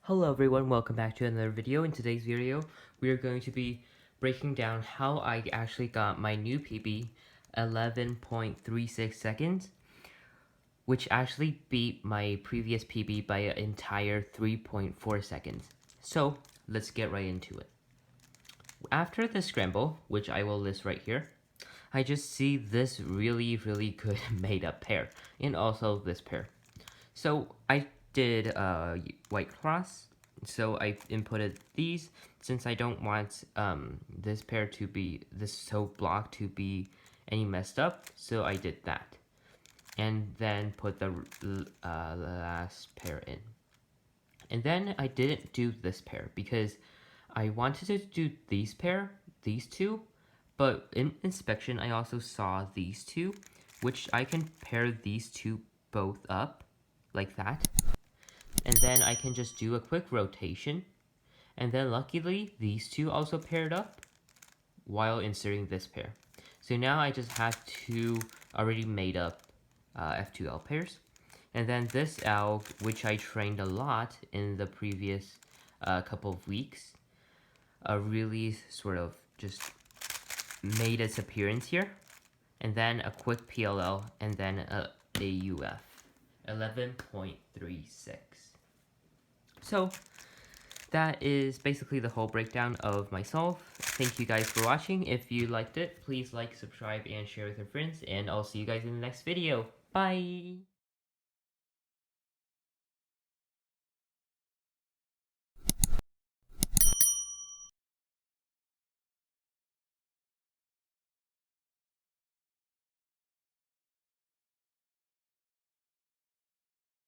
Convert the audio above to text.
Hello everyone, welcome back to another video. In today's video, we are going to be breaking down how I actually got my new PB 11.36 seconds, which actually beat my previous PB by an entire 3.4 seconds. So, let's get right into it. After the scramble, which I will list right here, I just see this really good made up pair, and also this pair. So I did white cross, so I inputted these since I don't want this pair to be, this soap block to be any messed up, so I did that. And then put the last pair in. And then I didn't do this pair because I wanted to do these two, but in inspection I also saw these two, which I can pair these two both up like that. And then I can just do a quick rotation. And then luckily, these two also paired up while inserting this pair. So now I just have two already made up F2L pairs. And then this L, which I trained a lot in the previous couple of weeks, really sort of just made its appearance here. And then a quick PLL, and then a AUF, 11.36. So that is basically the whole breakdown of myself. Thank you guys for watching. If you liked it, please like, subscribe, and share with your friends. And I'll see you guys in the next video. Bye!